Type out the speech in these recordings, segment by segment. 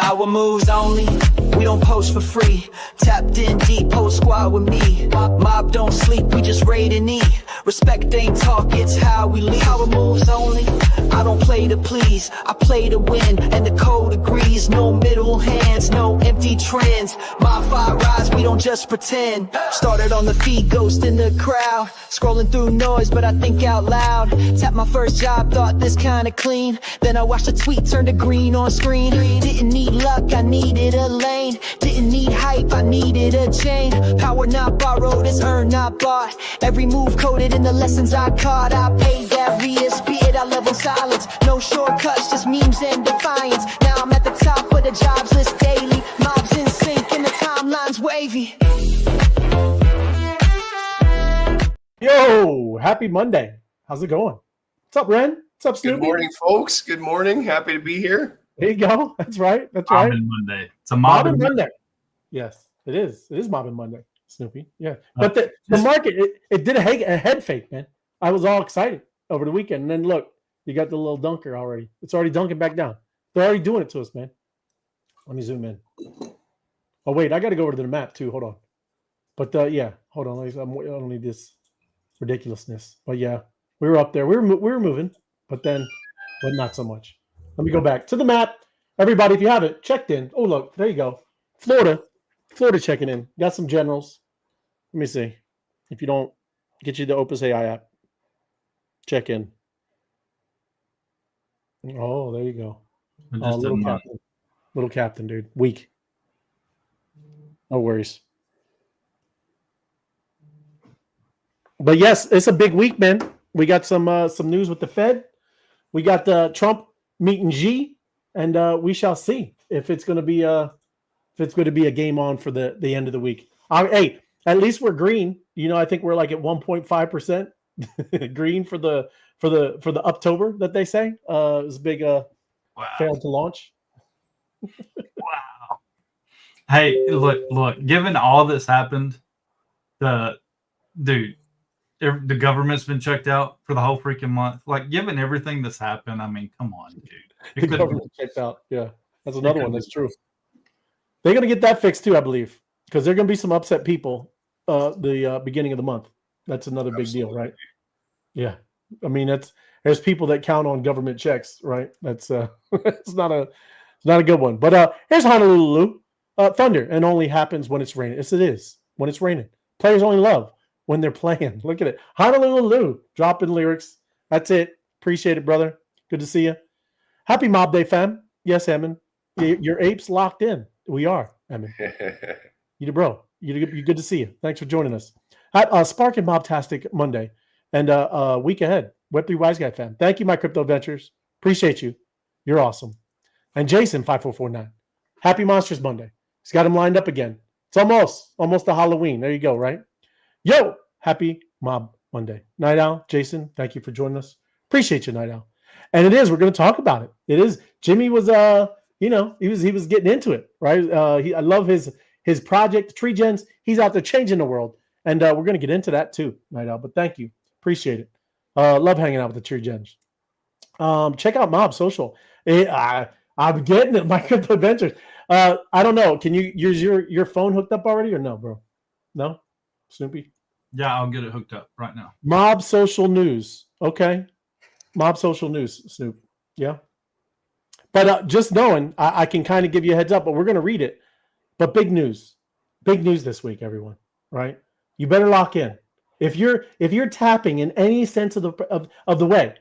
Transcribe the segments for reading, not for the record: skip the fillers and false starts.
Our moves only, we don't post for free. Tapped in deep, whole squad with me. Mob don't sleep, we just raid and eat. Respect ain't talk, it's how we lead. Our moves only, I don't play to please, I play to win, and the code agrees. No middle hands, no empty trends. MOBFI rise, we don't just pretend. Started on the feed, ghost in the crowd. Scrolling through noise, but I think out loud. Tapped my first job, thought this kinda clean. Then I watched a tweet turn to green on screen. Didn't need luck, I needed a lane. Didn't need hype, I needed a chain. Power not borrowed, it's earned, not bought. Every move coded in the lessons I caught. I paid that Rias, be it I level silence. No shortcuts, just memes and defiance. Now I'm at the top of the jobs list daily. Mobs in sync and the timeline's wavy. Yo, happy Monday. How's it going? What's up, Ren? What's up, Snoopy? Good morning, folks. Good morning. Happy to be here. There you go. That's right. That's right. Mobbin Monday. It's a Mobbin Monday. Yes, it is. It is Mobbin Monday, Snoopy. Yeah. But the market, it did a head fake, man. I was all excited over the weekend. And then look, you got the little dunker already. It's already dunking back down. They're already doing it to us, man. Let me zoom in. Oh, wait. I got to go over to the map, too. Hold on. But, yeah. Hold on. I don't need this ridiculousness. But, yeah. We were up there. We were moving. But not so much. Let me go back to the map. Everybody, if you haven't checked in. Oh, look. There you go. Florida checking in. Got some generals. Let me see. If you don't, get you the Opus AI app. Check in. Oh, there you go. Oh, little captain, dude. Weak. No worries. But yes, it's a big week, man. We got some news with the Fed. We got Trump meeting Xi, and we shall see if it's going to be a game on for the end of the week. Hey, at least we're green. You know, I think we're like at 1.5% green for the October that they say. It was a big failed to launch. Wow. Hey, look. Given all that's happened, the government's been checked out for the whole freaking month. Like, given everything that's happened, I mean, come on, dude. The government checked out. Yeah, that's another one. That's true. They're gonna get that fixed too, I believe, because there are gonna be some upset people. The beginning of the month. That's another big deal, right? Yeah. I mean, there's people that count on government checks, right? That's it's not a good one. But here's Honolulu. Thunder, and only happens when it's raining. Yes, it is when it's raining. Players only love when they're playing. Look at it. Honolulu dropping lyrics. That's it. Appreciate it, brother. Good to see you. Happy Mob Day, fam. Yes, Emin. Your apes locked in. We are, Emin. You the bro. You're good to see you. Thanks for joining us. Spark and Mobtastic Monday. And week ahead. Web3 Wise Guy fan. Thank you, my crypto ventures. Appreciate you. You're awesome. And Jason 5449. Happy Monsters Monday. He's got him lined up again. It's almost a Halloween. There you go, right? Yo, happy Mob Monday. Night Owl, Jason, thank you for joining us. Appreciate you, Night Owl. And we're going to talk about it. It is. Jimmy was he was getting into it, right? I love his project, Tree Gens. He's out there changing the world. And we're going to get into that too, Night Owl. But thank you. Appreciate it. Love hanging out with the Tree Gens. Check out Mob Social. I'm getting it, my crypto adventures. I don't know. Can you use your phone hooked up already or no, bro? No? Snoopy? Yeah, I'll get it hooked up right now. Mob Social News. Okay. Mob Social News, Snoop. Yeah. But just knowing, I can kind of give you a heads up, but we're going to read it. But big news. Big news this week, everyone. Right? You better lock in. If you're tapping in any sense of the way,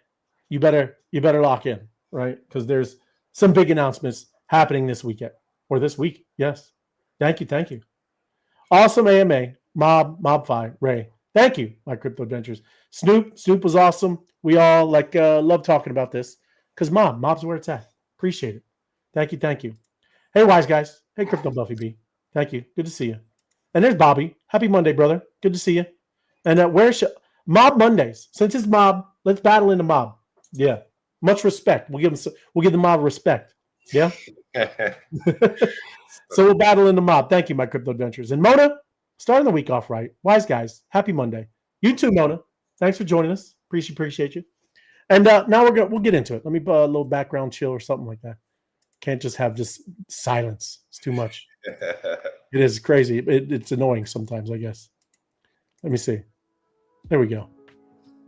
you better lock in, right? Because there's some big announcements happening this weekend or this week. Yes. Thank you. Awesome AMA, MOBFI, Ray. Thank you, my crypto adventures. Snoop was awesome. We all love talking about this because mob's where it's at. Appreciate it. Thank you. Hey, wise guys. Hey, Crypto Buffy B. Thank you. Good to see you. And there's Bobby. Happy Monday, brother. Good to see you. And where's Mob Mondays? Since it's Mob, let's battle in the Mob. Yeah. Much respect. We'll give the Mob respect. Yeah. So we'll battle in the Mob. Thank you, my crypto adventures. And Mona, starting the week off right. Wise guys. Happy Monday. You too, Mona. Thanks for joining us. Appreciate you. And now we'll get into it. Let me put a little background chill or something like that. Can't just have just silence. It's too much. It is crazy. It's annoying sometimes, I guess. Let me see. There we go.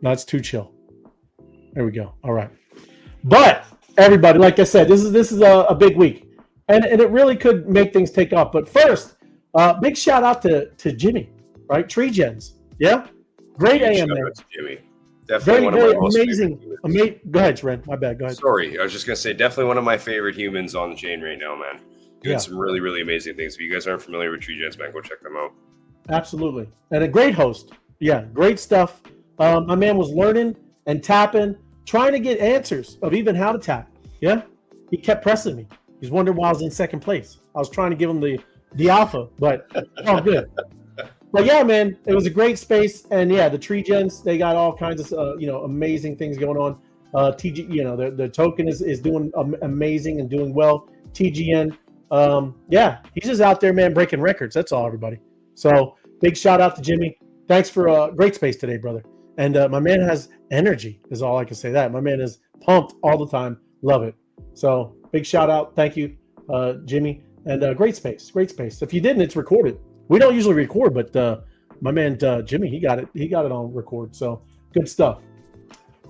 No, it's too chill. There we go. All right. But everybody, like I said, this is a big week, and it really could make things take off. But first, big shout out to Jimmy, right? Tree Gens, yeah, great AM there. Jimmy, definitely one of my most amazing. Go ahead, Trent. My bad. Go ahead. Sorry, I was just gonna say, definitely one of my favorite humans on the chain right now, man. Doing some really, really amazing things. If you guys aren't familiar with Tree Gens, man, go check them out. Absolutely, and a great host. Yeah, great stuff. My man was learning and tapping, trying to get answers of even how to tap. Yeah, he kept pressing me. He's wondering why I was in second place. I was trying to give him the alpha, but all good. But yeah, man, it was a great space, and yeah, the Tree Gens, they got all kinds of amazing things going on. TG, the token is doing amazing and doing well. TGN, yeah, he's just out there, man, breaking records. That's all, everybody. So big shout out to Jimmy. Thanks for a great space today, brother. And my man has energy, is all I can say. That my man is pumped all the time. Love it. So big shout out. Thank you, Jimmy. And great space. Great space. If you didn't, it's recorded. We don't usually record, but my man Jimmy, he got it on record. So good stuff.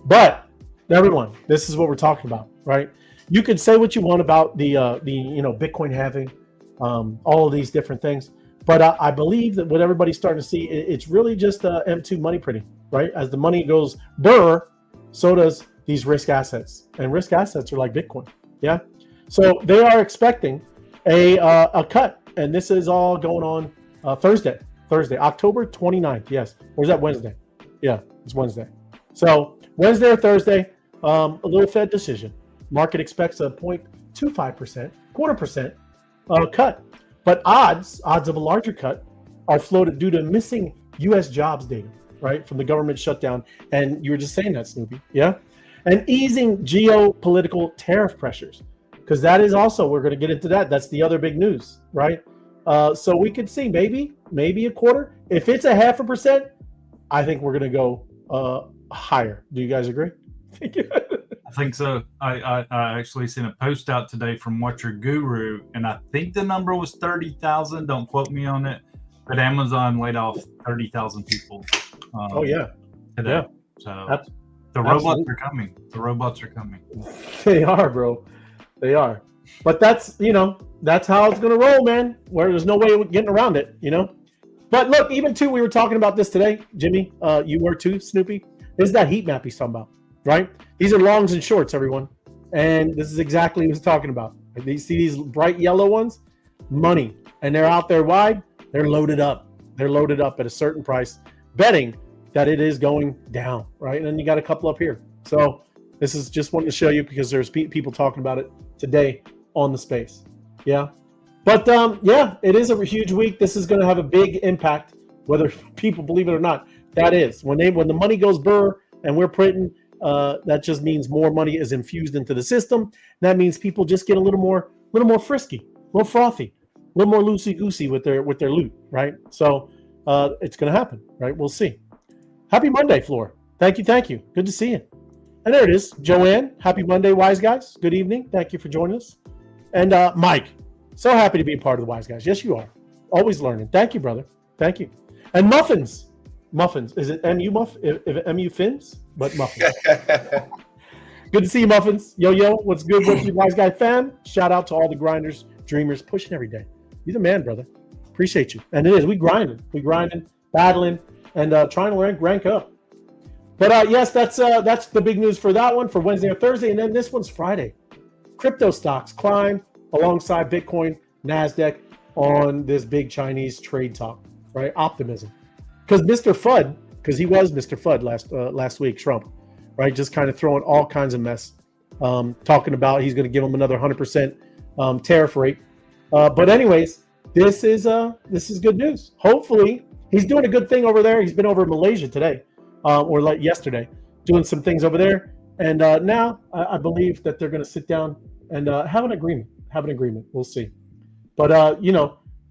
But everyone, this is what we're talking about, right? You could say what you want about the Bitcoin halving, all of these different things. But I believe that what everybody's starting to see, it's really just M2 money printing, right? As the money goes burr, so does these risk assets. And risk assets are like Bitcoin, yeah? So they are expecting a cut. And this is all going on Thursday, October 29th, yes. Or is that Wednesday? Yeah, it's Wednesday. So Wednesday or Thursday, a little Fed decision. Market expects a 0.25%, 0.25% cut. But odds of a larger cut are floated due to missing U.S. jobs data, right, from the government shutdown. And you were just saying that, Snoopy, yeah? And easing geopolitical tariff pressures, because that is also, we're going to get into that. That's the other big news, right? So we could see maybe a quarter. If it's a 0.5%, I think we're going to go higher. Do you guys agree? I think so. I actually seen a post out today from Watch Your Guru, and I think the number was 30,000. Don't quote me on it, but Amazon laid off 30,000 people. Oh yeah, today. Yeah. So the robots are coming. The robots are coming. They are, bro. They are. But that's how it's gonna roll, man. Where there's no way of getting around it, But look, even too, we were talking about this today, Jimmy. You were too, Snoopy. This is that heat map he's talking about, right? These are longs and shorts, everyone. And this is exactly what he's talking about. You see these bright yellow ones? Money. And they're out there wide. They're loaded up. They're loaded up at a certain price, betting that it is going down, right? And then you got a couple up here. So this is just wanting to show you because there's people talking about it today on the space. Yeah. But yeah, it is a huge week. This is going to have a big impact, whether people believe it or not. That is when the money goes burr and we're printing, that just means more money is infused into the system. That means people just get a little more frisky, a little frothy, a little more loosey goosey with their loot, right? So it's going to happen, right? We'll see. Happy Monday, Floor. Thank you. Good to see you. And there it is, Joanne. Happy Monday, Wise Guys. Good evening. Thank you for joining us. And Mike, so happy to be a part of the Wise Guys. Yes, you are. Always learning. Thank you, brother. Thank you. And Muffins. Is it MU MU Fins? But Muffins. Good to see you, Muffins. Yo, what's good with you, Wise Guy fam? Shout out to all the grinders, dreamers, pushing every day. You're the man, brother. Appreciate you. And it is. We grinding, battling, and trying to rank up. But yes, that's the big news for that one for Wednesday or Thursday. And then this one's Friday. Crypto stocks climb alongside Bitcoin, NASDAQ on this big Chinese trade talk, right? Optimism. Because Mr. Fudd, because he was Mr. Fudd last week, Trump, right? Just kind of throwing all kinds of mess, talking about he's going to give him another 100% tariff rate. But anyways, this is good news. Hopefully, he's doing a good thing over there. He's been over in Malaysia today, or like yesterday, doing some things over there. And now I believe that they're going to sit down and have an agreement. We'll see. But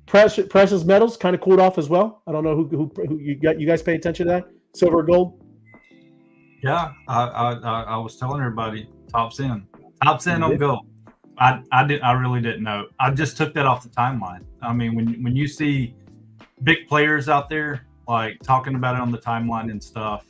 precious metals kind of cooled off as well. I don't know who you got. You guys pay attention to that? Silver, gold. Yeah, I was telling everybody, tops in on gold. I really didn't know. I just took that off the timeline. I mean, when you see big players out there like talking about it on the timeline and stuff,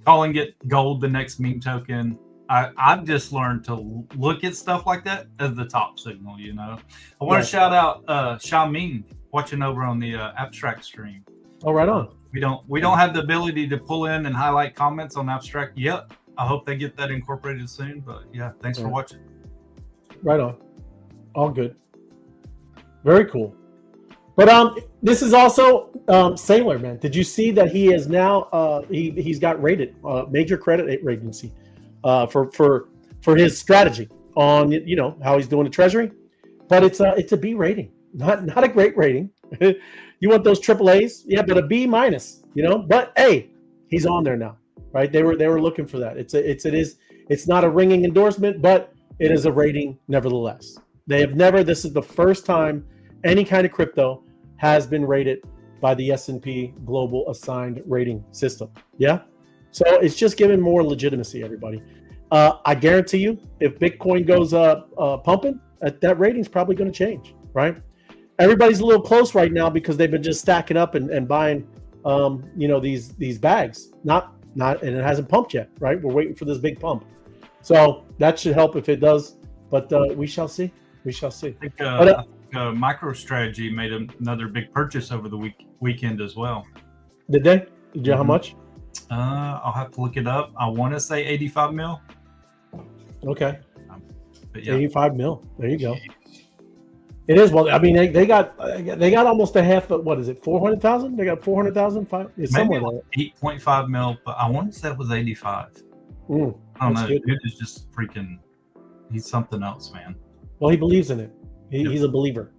calling it gold, the next meme token. I've just learned to look at stuff like that as the top signal. You know, I want to shout out Xiaoming watching over on the abstract stream. Oh, right on. We don't have the ability to pull in and highlight comments on abstract yet. I hope they get that incorporated soon. But yeah, thanks for watching. Right on. All good. Very cool. But this is also Sailor, man. Did you see that he is now he's got rated major credit agency for his strategy on how he's doing the treasury, but it's a B rating, not a great rating. You want those AAAs, yeah, but a B minus, But hey, he's on there now, right? They were looking for that. It's not a ringing endorsement, but it is a rating nevertheless. They have never. This is the first time any kind of crypto has been rated by the S&P Global Assigned Rating System. Yeah, so it's just giving more legitimacy, everybody. I guarantee you, if Bitcoin goes pumping, that rating's probably going to change, right? Everybody's a little close right now because they've been just stacking up and buying, these bags. Not, and it hasn't pumped yet, right? We're waiting for this big pump, so that should help if it does. But we shall see. We shall see. I think MicroStrategy made another big purchase over the weekend as well. Did they? Did you know how much? I'll have to look it up. I want to say 85 mil. Okay. But yeah. 85 mil. There you go. It is. Well, I mean, they got almost a half of, what is it, 400,000? They got 400,000? It's somewhere like 8.5 mil, but I want to say it was 85. I don't know. Good. Dude is just freaking, he's something else, man. Well, he believes in it. He's a believer.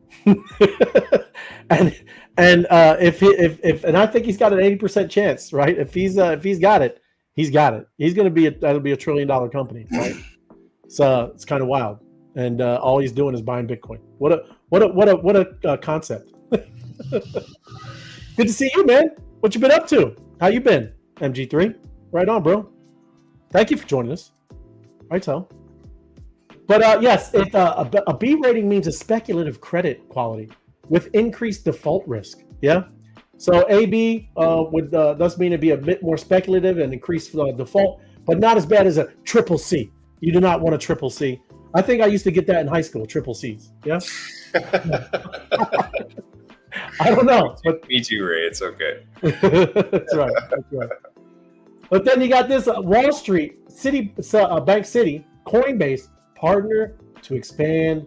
and if I think he's got an 80% chance, right? If he's got it, he's got it. He's going to be that'll be $1 trillion company, right? So it's kind of wild. And all he's doing is buying Bitcoin. What a concept. Good to see you, man. What you been up to? How you been, MG3? Right on, bro. Thank you for joining us. Right, so. But yes, a B rating means a speculative credit quality with increased default risk. Yeah. So AB would thus mean it'd be a bit more speculative and increased default, but not as bad as a triple C. You do not want a triple C. I think I used to get that in high school, triple C's. Yeah. I don't know. But me too, Ray. It's okay. That's right. That's right. But then you got this Wall Street, Bank City, Coinbase partner to expand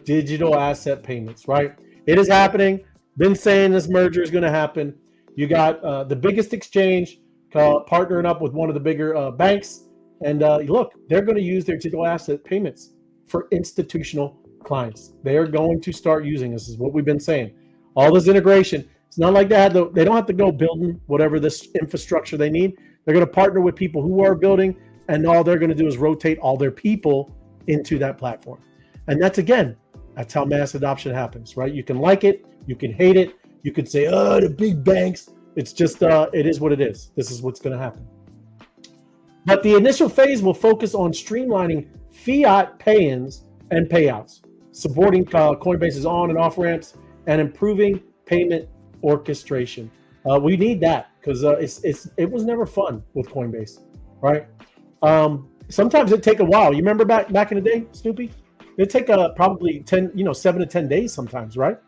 digital asset payments, right? It is happening. Been saying this merger is going to happen. You got the biggest exchange partnering up with one of the bigger banks. And look, they're going to use their digital asset payments for institutional clients. They are going to start using this, is what we've been saying. All this integration. It's not like they don't have to go building whatever this infrastructure they need. They're going to partner with people who are building, and all they're going to do is rotate all their people into that platform. And that's how mass adoption happens, right? You can like it, you can hate it, you can say, oh, the big banks. It's just, it is what it is. This is what's going to happen. But the initial phase will focus on streamlining fiat pay-ins and payouts, supporting Coinbase's on and off ramps, and improving payment orchestration. We need that because it was never fun with Coinbase, right? Sometimes it'd take a while. You remember back in the day, Snoopy? It'd take probably 7 to 10 days sometimes, right?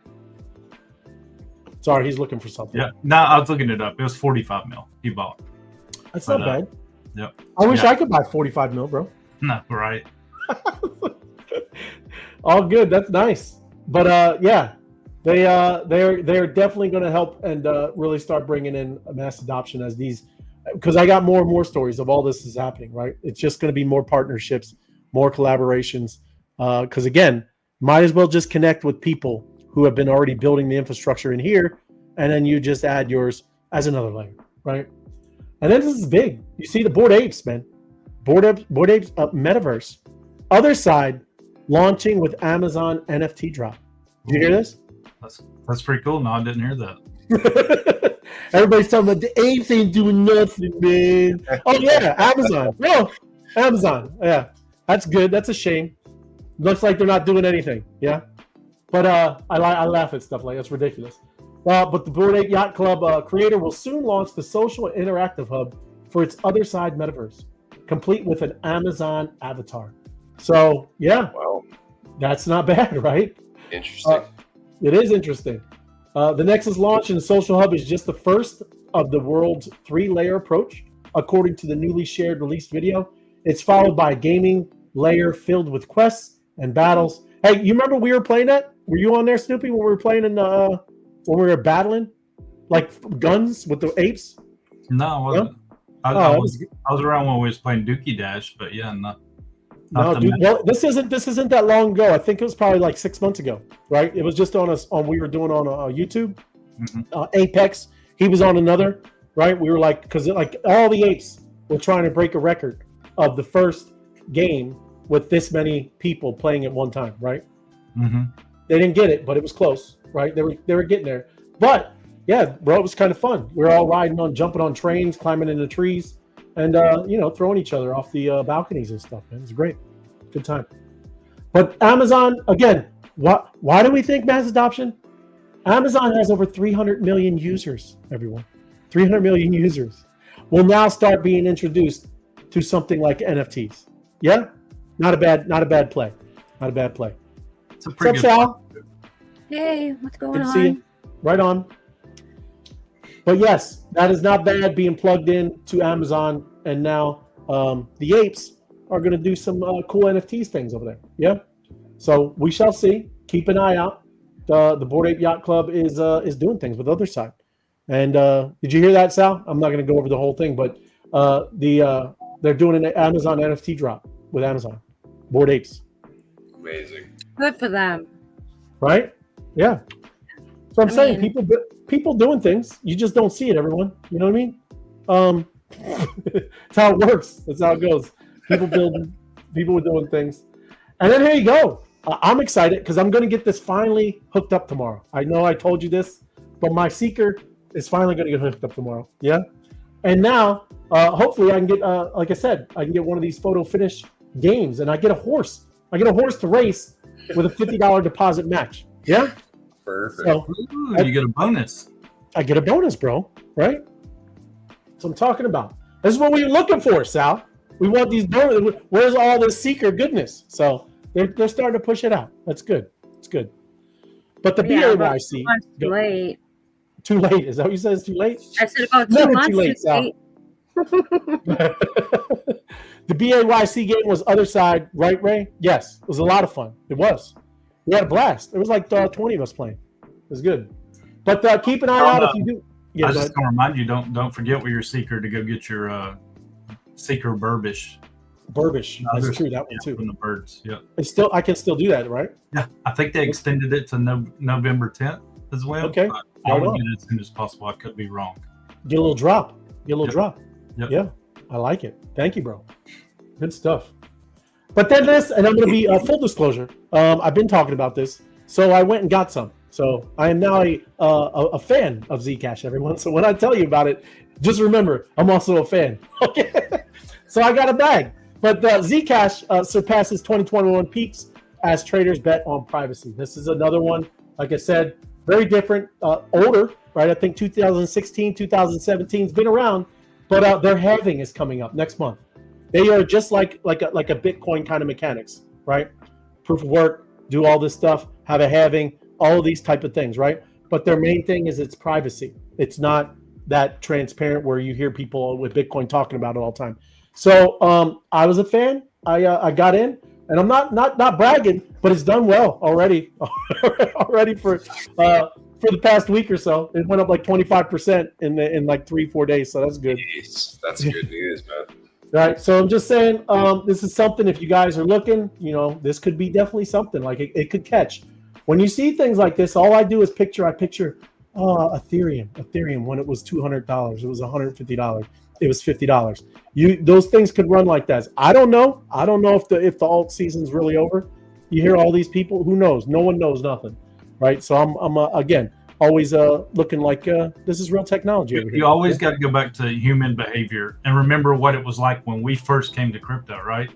Sorry, he's looking for something. Yeah, no, I was looking it up. It was 45 mil he bought. That's not bad. Yep. I wish I could buy 45 mil, bro. No, right. All good. That's nice. But yeah, they're definitely going to help and really start bringing in a mass adoption as these, because I got more and more stories of all this is happening, right? It's just going to be more partnerships, more collaborations. Because again, might as well just connect with people who have been already building the infrastructure in here, and then you just add yours as another layer, right? And then this is big. You see the Bored Apes, man. Bored Apes metaverse. Other side launching with Amazon NFT drop. Did you hear this? That's pretty cool. No, I didn't hear that. Everybody's talking about the apes ain't doing nothing, man. Oh yeah, Amazon. Well, Amazon. Yeah, that's good. That's a shame. Looks like they're not doing anything. Yeah. But I laugh at stuff like that's ridiculous. But the Bored Ape Yacht Club creator will soon launch the social and interactive hub for its Other Side metaverse, complete with an Amazon avatar. So yeah, Wow. that's not bad, right? Interesting. It is interesting. The Nexus launch in the social hub is just the first of the world's 3-layer approach, according to the newly shared released video. It's followed by a gaming layer filled with quests and battles. Hey, you remember we were playing that? Were you on there, Snoopy, when we were playing in when we were battling, like guns with the apes? No, I wasn't. I was around when we was playing Dookie Dash, but yeah, no, dude. Well, this isn't that long ago. I think it was probably like 6 months ago, right? It was just on we were doing on YouTube. Mm-hmm. Apex. He was on another, right? We were like, because like all the apes were trying to break a record of the first game with this many people playing at one time, right? Mm-hmm. They didn't get it, but it was close, right? They were getting there. But yeah, bro, it was kind of fun. We were all jumping on trains, climbing into trees, and throwing each other off the balconies and stuff. Man, it was great, good time. But Amazon again, why do we think mass adoption? Amazon has over 300 million users. Everyone, 300 million users will now start being introduced to something like NFTs. Yeah, not a bad play. Not a bad play. It's a pretty What's up, Sal? Hey, what's going Good to on? see you. Right on. But yes, that is not bad being plugged in to Amazon, and now the apes are going to do some cool NFTs things over there. Yeah. So we shall see. Keep an eye out. The Bored Ape Yacht Club is doing things with the Other Side. And did you hear that, Sal? I'm not going to go over the whole thing, but they're doing an Amazon NFT drop with Amazon. Bored Apes. Amazing. Good for them. Right? Yeah. So I'm saying people doing things. You just don't see it, everyone. You know what I mean? That's how it works. That's how it goes. People building, people doing things. And then here you go. I'm excited because I'm going to get this finally hooked up tomorrow. I know I told you this, but my Seeker is finally going to get hooked up tomorrow. Yeah. And now, hopefully I can get, like I said, I can get one of these photo finish games, and I get a horse. I get a horse to race with a $50 deposit match. Yeah. Perfect. So, Ooh, you get a bonus. I get a bonus, bro. Right? That's what I'm talking about. This is what we're looking for, Sal. We want these bonuses. Where's all this Seeker goodness? So they're starting to push it out. That's good. It's good. But the BAYC. Too late. Too late. Is that what you said? It's too late? I said about 2 Never months too late, Sal. late. The BAYC game was Other Side, right, Ray? Yes. It was a lot of fun. It was. We had a blast. There was like 20 of us playing. It was good. But keep an eye out if you do. Yeah, I was just gonna remind you, don't forget with your Seeker to go get your Seeker Burbish. Burbish. That's true. That one too. From the birds. Yeah. I can still do that, right? Yeah. I think they extended it to November 10th as well. Okay. I would get it as soon as possible. I could be wrong. Get a little drop. Drop. Yep. Yeah. I like it. Thank you, bro. Good stuff. But then and I'm going to be full disclosure. I've been talking about this, so I went and got some. So I am now a fan of Zcash, everyone. So when I tell you about it, just remember I'm also a fan. Okay. So I got a bag. But Zcash surpasses 2021 peaks as traders bet on privacy. This is another one, like I said, very different, older, right? I think 2016, 2017 has been around, but their halving is coming up next month. They are just like a Bitcoin kind of mechanics, right? Proof of work, do all this stuff, have a halving, all of these type of things, right? But their main thing is it's privacy. It's not that transparent where you hear people with Bitcoin talking about it all the time. So I was a fan. I got in, and I'm not bragging, but it's done well already. Already for the past week or so, it went up like 25% in like 3-4 days. So that's good. Jeez, that's good news, man. Right. So I'm just saying, this is something. If you guys are looking, this could be definitely something. Like it could catch. When you see things like this, all I do is picture Ethereum when it was $200, it was $150, it was $50. Those things could run like that. I don't know if the alt season's really over. You hear all these people, who knows? No one knows nothing, right? So I'm again always looking like this is real technology. Over here. You always got to go back to human behavior and remember what it was like when we first came to crypto, right?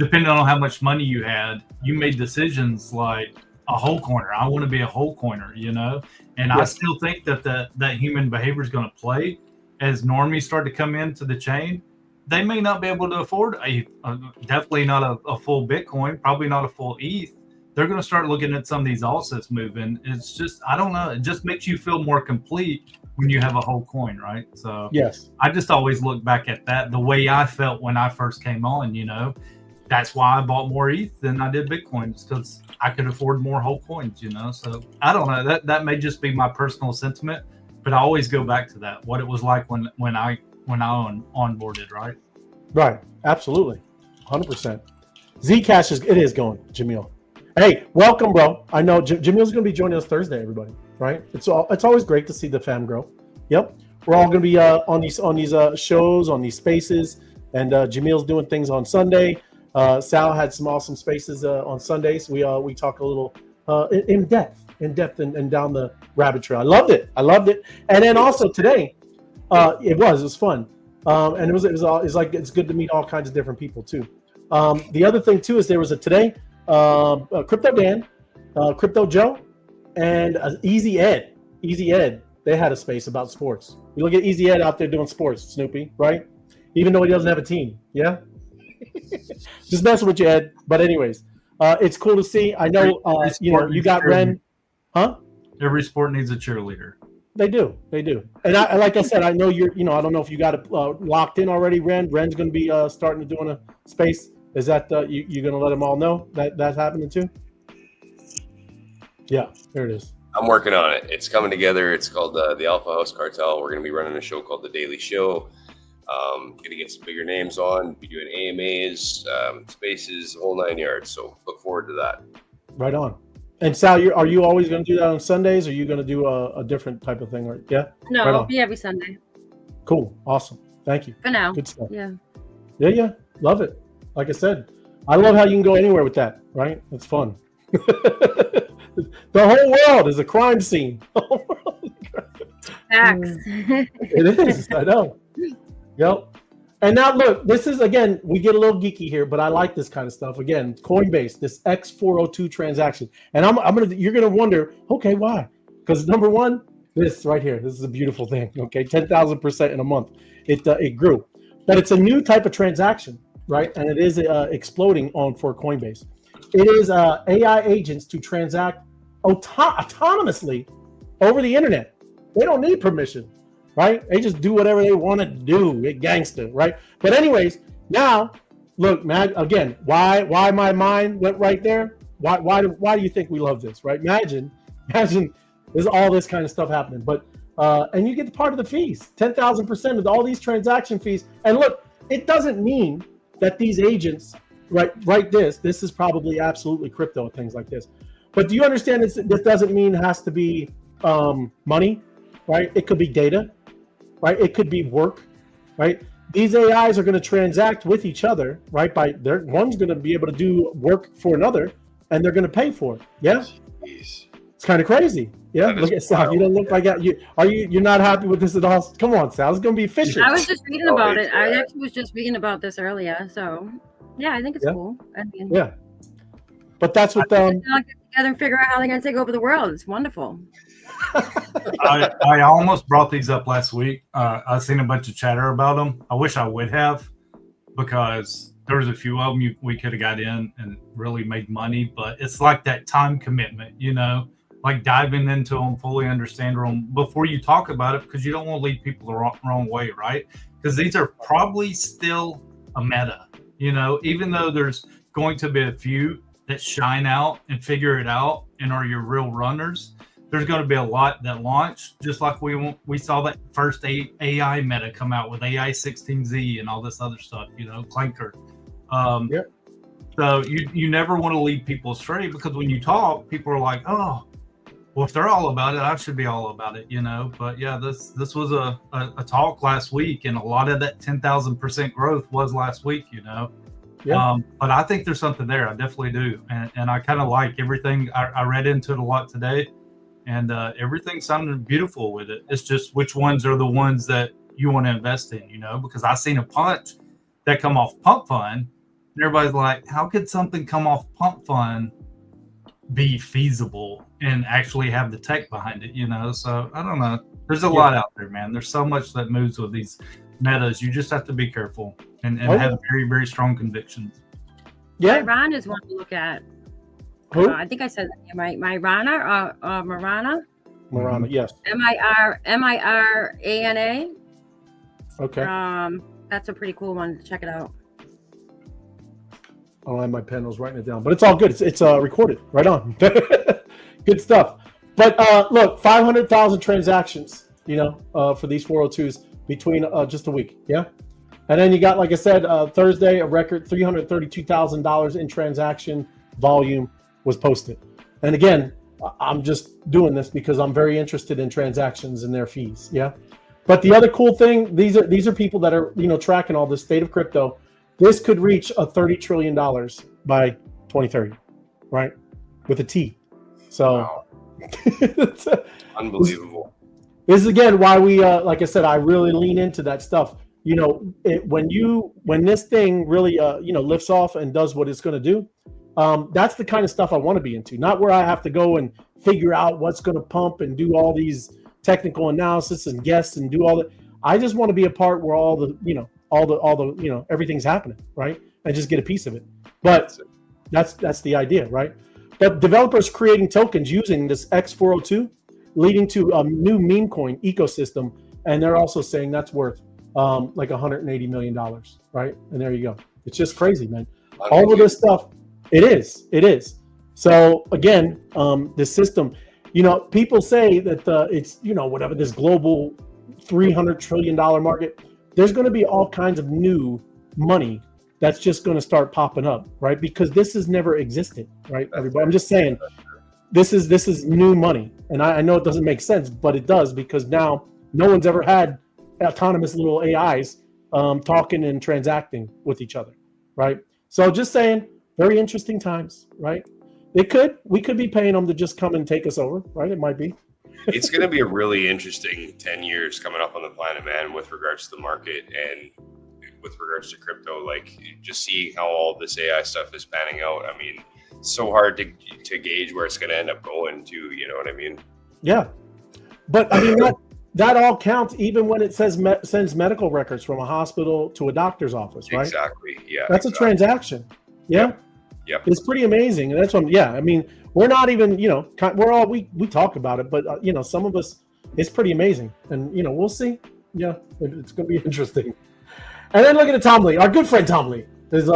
depending on how much money you had, you made decisions like a whole coiner. I want to be a whole coiner, you know? And I still think that that human behavior is going to play as normies start to come into the chain. They may not be able to afford definitely not a full Bitcoin, probably not a full ETH. They're going to start looking at some of these assets moving. It's just, I don't know. It just makes you feel more complete when you have a whole coin, right? So Yes, I just always look back at that the way I felt when I first came on, you know. That's why I bought more ETH than I did Bitcoin, because I could afford more whole coins, you know. So I don't know. That may just be my personal sentiment, but I always go back to that, what it was like when I onboarded, right? right. Absolutely, 100%. Zcash is going, Jamil. Hey, welcome, bro. I know Jamil's going to be joining us Thursday, everybody. Right? It's always great to see the fam grow. Yep, we're all going to be on these shows, on these spaces, and Jamil's doing things on Sunday. Sal had some awesome spaces on Sundays. We talk a little in depth and down the rabbit trail. I loved it. And then also today, it was fun. And it was like, it's good to meet all kinds of different people too. The other thing too is there was today Crypto Dan, Crypto Joe, and Easy Ed. They had a space about sports. You look at Easy Ed out there doing sports, Snoopy, right? Even though he doesn't have a team. Yeah. Just messing with you, Ed. But anyways, it's cool to see. I know, you got Ren, huh? Every sport needs a cheerleader. They do. And like I said, I know I don't know if you got it locked in already, Ren. Ren's going to be starting to doing a space. Is that you're going to let them all know that that's happening too? Yeah, there it is. I'm working on it. It's coming together. It's called the Alpha House Cartel. We're going to be running a show called The Daily Show. Going to get some bigger names on, be doing AMAs, spaces, the whole 9 yards. So look forward to that. Right on. And Sal, are you always going to do that on Sundays, or are you going to do a different type of thing? Or yeah? No, right it'll on. be every Sunday. Cool. Awesome. Thank you. For now. Good stuff. Yeah. Yeah. Love it. Like I said, I love how you can go anywhere with that, right? It's fun. The whole world is a crime scene. Facts. It is. I know. Yep. And now look, this is, again, we get a little geeky here, but I like this kind of stuff. Again, Coinbase, this X402 transaction. And you're gonna wonder, okay, why? Because number one, this right here, this is a beautiful thing. Okay, 10,000% in a month. It grew. But it's a new type of transaction, right? And it is exploding for Coinbase. It is AI agents to transact autonomously over the internet. They don't need permission, right? They just do whatever they want to do. It gangster, right? But anyways, now look, man. Again, why my mind went right there? Why do you think we love this, right? Imagine there's all this kind of stuff happening, but and you get the part of the fees, 10,000% of all these transaction fees. And look, it doesn't mean that these agents, right? This is probably absolutely crypto and things like this. But do you understand this doesn't mean it has to be money, right? It could be data, right? It could be work, right? These AIs are going to transact with each other, right? One's going to be able to do work for another, and they're going to pay for it. Yeah, Jeez. It's kind of crazy. Yeah, look at Sal. You don't look like that. You're not happy with this at all? Come on, Sal. It's going to be efficient. I was just reading about it. I actually was just reading about this earlier. So yeah, I think it's cool. I mean, yeah. But that's what get together and figure out how they're going to take over the world. It's wonderful. I almost brought these up last week. I've seen a bunch of chatter about them. I wish I would have, because there was a few of them we could have got in and really made money. But it's like that time commitment, like diving into them, fully understand them before you talk about it, because you don't want to lead people the wrong way, right? Because these are probably still a meta, even though there's going to be a few that shine out and figure it out and are your real runners. There's going to be a lot that launch, just like we saw that first AI meta come out with AI 16Z and all this other stuff, Clanker. Yep. So you never want to lead people astray, because when you talk, people are like, oh, well, if they're all about it, I should be all about it, But yeah, this was a talk last week, and a lot of that 10,000% growth was last week, Yeah. But I think there's something there. I definitely do. And I kind of like everything. I read into it a lot today, and everything sounded beautiful with it. It's just which ones are the ones that you want to invest in, because I seen a bunch that come off Pump Fund And everybody's like, how could something come off Pump Fund be feasible and actually have the tech behind it? So I don't know. There's a lot out there, man. There's so much that moves with these metas. You just have to be careful and have very, very strong convictions. Yeah. Myron is one to look at. Who? I think I said that name right. Myrana, Marana. Marana, yes. Mirana. Okay. That's a pretty cool one. Check it out. I don't have my pen. I was writing it down, but it's all good. It's recorded. Right on. Good stuff. But look, 500,000 transactions, for these 402s between just a week. Yeah. And then you got, like I said, Thursday, a record $332,000 in transaction volume was posted. And again, I'm just doing this because I'm very interested in transactions and their fees. Yeah. But the other cool thing, these are people that are, tracking all the state of crypto. This could reach a $30 trillion by 2030, right? With a T. So wow. Unbelievable. This is again why we, like I said, I really lean into that stuff. When this thing really, lifts off and does what it's going to do, that's the kind of stuff I want to be into. Not where I have to go and figure out what's going to pump and do all these technical analysis and guess and do all that. I just want to be a part where all the everything's happening, right? And just get a piece of it. But that's the idea, right? But developers creating tokens using this X402, leading to a new meme coin ecosystem, and they're also saying that's worth like $180 million, right? And there you go. It's just crazy, man. All of this stuff, it is. So again, the system, people say that it's, whatever, this global $300 trillion market, there's going to be all kinds of new money that's just going to start popping up, right? Because this has never existed, right? Everybody, I'm just saying, this is new money. And I know it doesn't make sense, but it does, because now no one's ever had autonomous little AIs talking and transacting with each other, right? So just saying, very interesting times, right? We could be paying them to just come and take us over, right? It might be. It's going to be a really interesting 10 years coming up on the planet, man, with regards to the market and with regards to crypto. Like, just seeing how all this AI stuff is panning out. I mean, it's so hard to gauge where it's going to end up going to, you know what I mean? Yeah. But I mean, that all counts even when it sends medical records from a hospital to a doctor's office, right? Exactly. Yeah. That's a transaction. Yeah. Yep. It's pretty amazing. And that's what, I mean, we're not even, we talk about it, but, some of us, it's pretty amazing. And, we'll see. Yeah, it's going to be interesting. And then look at Tom Lee. Our good friend Tom Lee has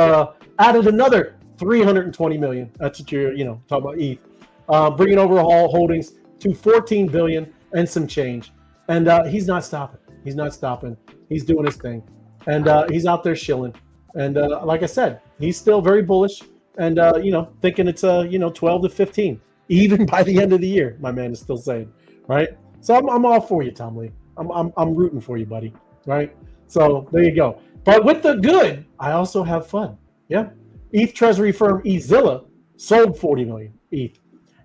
added another 320 million. That's what you're, talking about ETH. Bringing overall holdings to 14 billion and some change. And he's not stopping. He's doing his thing. And he's out there shilling. And like I said, he's still very bullish. And, thinking it's, 12 to 15, even by the end of the year, my man is still saying, right? So I'm all for you, Tom Lee. I'm rooting for you, buddy, right? So there you go. But with the good, I also have fun. Yeah. ETH treasury firm Ezilla sold 40 million ETH.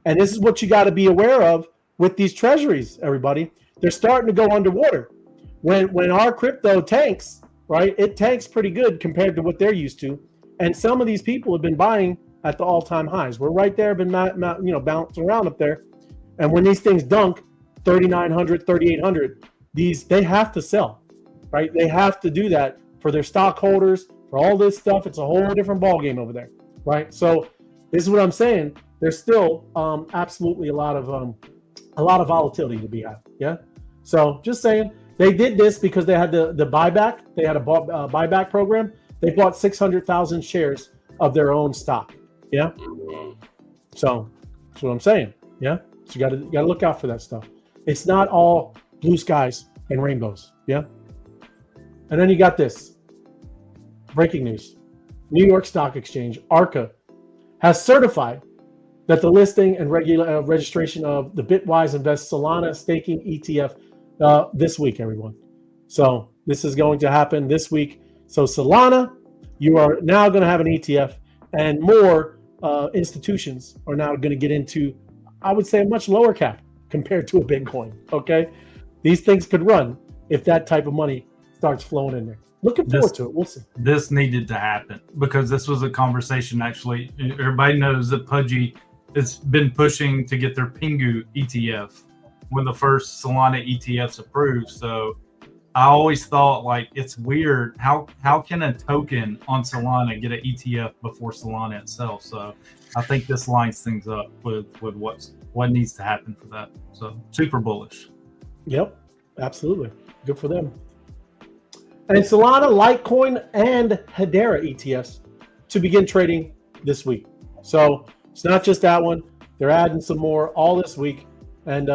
And this is what you got to be aware of with these treasuries, everybody. They're starting to go underwater. When our crypto tanks, right, it tanks pretty good compared to what they're used to. And some of these people have been buying at the all-time highs. We're right there, been bouncing around up there. And when these things dunk 3,900, 3,800, they have to sell, right? They have to do that for their stockholders, for all this stuff. It's a whole different ballgame over there, right? So this is what I'm saying. There's still absolutely a lot of volatility to be had. Yeah. So just saying, they did this because they had the buyback. They had a buyback program. They bought 600,000 shares of their own stock. Yeah. So that's what I'm saying. Yeah. So you got to look out for that stuff. It's not all blue skies and rainbows. Yeah. And then you got this breaking news. New York Stock Exchange, ARCA, has certified that the listing and registration of the Bitwise Invest Solana staking ETF this week, everyone. So this is going to happen this week. So Solana, you are now going to have an ETF, and more institutions are now going to get into, I would say, a much lower cap compared to a Bitcoin. Okay, these things could run if that type of money starts flowing in there. Looking forward to it. We'll see. This needed to happen because this was a conversation. Actually, everybody knows that Pudgy has been pushing to get their Pingu ETF when the first Solana ETF's approved. So I always thought, like, it's weird. How can a token on Solana get an ETF before Solana itself? So I think this lines things up with what needs to happen for that. So super bullish. Yep, absolutely. Good for them. And Solana, Litecoin, and Hedera ETFs to begin trading this week. So it's not just that one. They're adding some more all this week. And,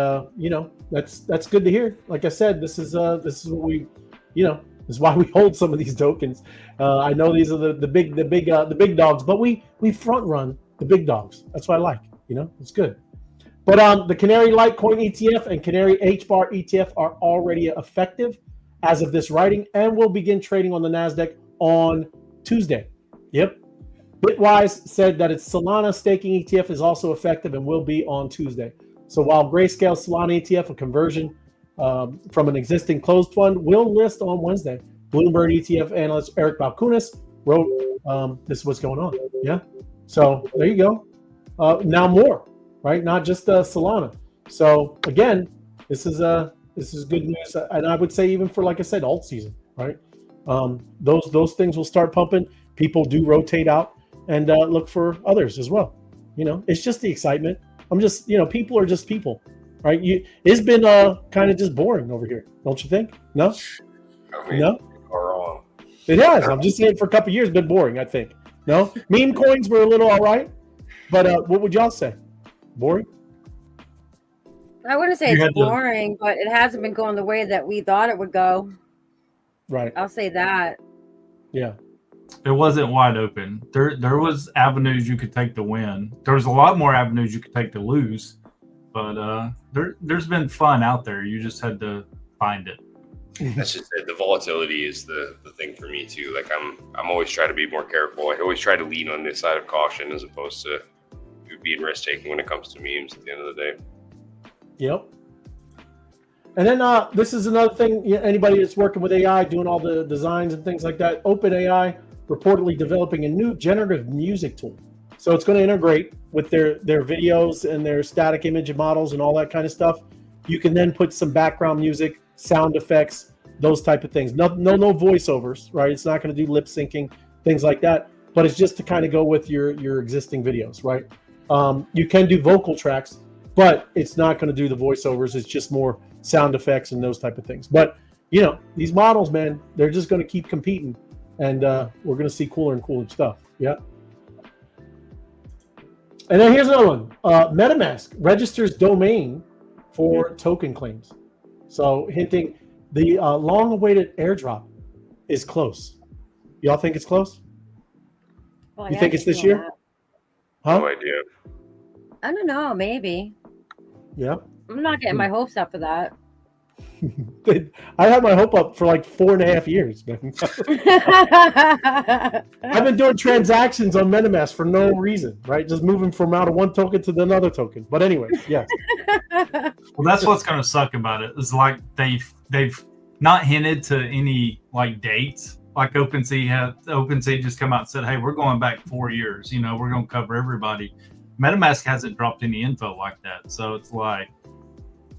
that's good to hear. Like I said, this is what we, this is why we hold some of these tokens. I know these are the big dogs, but we front run the big dogs. That's what I like. It's good. But the Canary Litecoin ETF and Canary HBAR ETF are already effective as of this writing, and will begin trading on the NASDAQ on Tuesday. Yep. Bitwise said that its Solana staking ETF is also effective and will be on Tuesday. So while Grayscale Solana ETF, a conversion from an existing closed fund, will list on Wednesday, Bloomberg ETF analyst Eric Balkunas wrote, this is what's going on. Yeah. So there you go. Now more, right? Not just Solana. So again, this is good news. And I would say even for, like I said, alt season, right? Those things will start pumping. People do rotate out and look for others as well. It's just the excitement. I'm just, people are just people, right? It's been kind of just boring over here, don't you think? No? No? You're wrong. It has. I'm just saying for a couple of years, it's been boring, I think. No? Meme coins were a little all right, but what would y'all say? Boring? I wouldn't say it's boring, but it hasn't been going the way that we thought it would go. Right. I'll say that. Yeah. It wasn't wide open. There was avenues you could take to win. There was a lot more avenues you could take to lose. But there's been fun out there. You just had to find it. That's just it. The volatility is the thing for me too. Like I'm always trying to be more careful. I always try to lean on this side of caution as opposed to being risk taking when it comes to memes at the end of the day. Yep. And then this is another thing. Anybody that's working with AI, doing all the designs and things like that, OpenAI reportedly developing a new generative music tool. So it's going to integrate with their videos and their static image models and all that kind of stuff. You can then put some background music, sound effects, those type of things. No voiceovers, right? It's not going to do lip syncing, things like that. But it's just to kind of go with your existing videos, right? You can do vocal tracks, but it's not going to do the voiceovers. It's just more sound effects and those type of things. But these models, man, they're just going to keep competing, and we're going to see cooler and cooler stuff. Yeah. And then here's another one. MetaMask registers domain for token claims. So hinting the long-awaited airdrop is close. Y'all think it's close? Well, you think it's this year? Huh? No idea. I don't know. Maybe. Yeah. I'm not getting my hopes up for that. I had my hope up for like 4.5 years, man. I've been doing transactions on MetaMask for no reason, right? Just moving from out of one token to another token. But anyway, yes. Well, that's what's going to suck about it. Is like they've not hinted to any like dates. Like OpenSea just come out and said, "Hey, we're going back 4 years. We're going to cover everybody." MetaMask hasn't dropped any info like that, so it's like,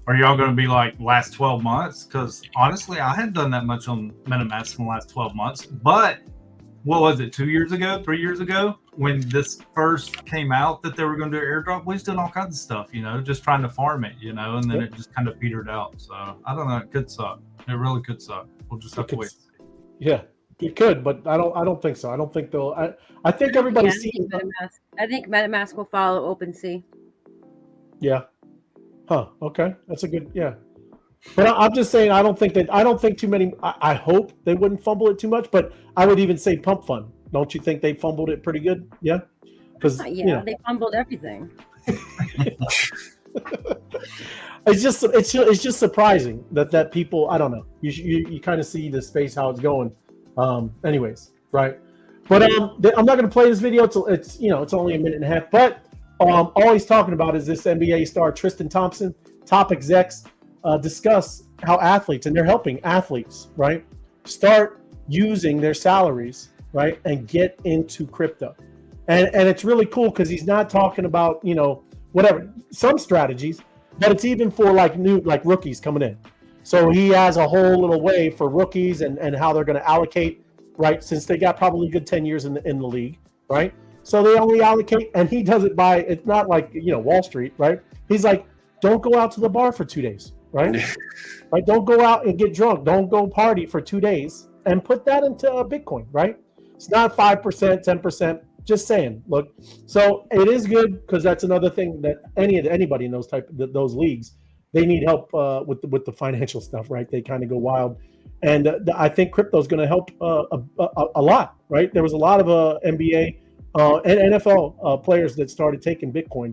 are y'all going to be like last 12 months? Because honestly, I hadn't done that much on MetaMask in the last 12 months. But what was it, 2 years ago, 3 years ago, when this first came out that they were going to do airdrop? We was doing all kinds of stuff, just trying to farm it, and then it just kind of petered out. So I don't know. It could suck. It really could suck. We'll just have to wait. Yeah, it could, but I don't think so. I don't think they'll. I think everybody's seeing. I think MetaMask will follow OpenSea. Yeah. Huh. Okay. That's a good. Yeah. But I'm just saying. I don't think too many. I hope they wouldn't fumble it too much. But I would even say Pump Fund. Don't you think they fumbled it pretty good? Yeah. Because they fumbled everything. It's just surprising that people. I don't know. You kind of see the space how it's going. Anyways, right. But I'm not going to play this video till it's only a minute and a half. But all he's talking about is this NBA star Tristan Thompson, top execs discuss how athletes, and they're helping athletes, right, start using their salaries, right, and get into crypto. And it's really cool because he's not talking about, you know, whatever, some strategies, but it's even for like rookies coming in. So he has a whole little way for rookies and how they're going to allocate, right? Since they got probably a good 10 years in the league, right? So they only allocate, and he does it by, it's not like, you know, Wall Street, right? He's like, don't go out to the bar for 2 days, right? Right? Don't go out and get drunk. Don't go party for 2 days and put that into Bitcoin, right? It's not 5%, 10%. Just saying. Look, so it is good because that's another thing that anybody in those leagues, they need help with the financial stuff, right? They kind of go wild, and I think crypto is going to help a lot, right? There was a lot of NBA and NFL players that started taking Bitcoin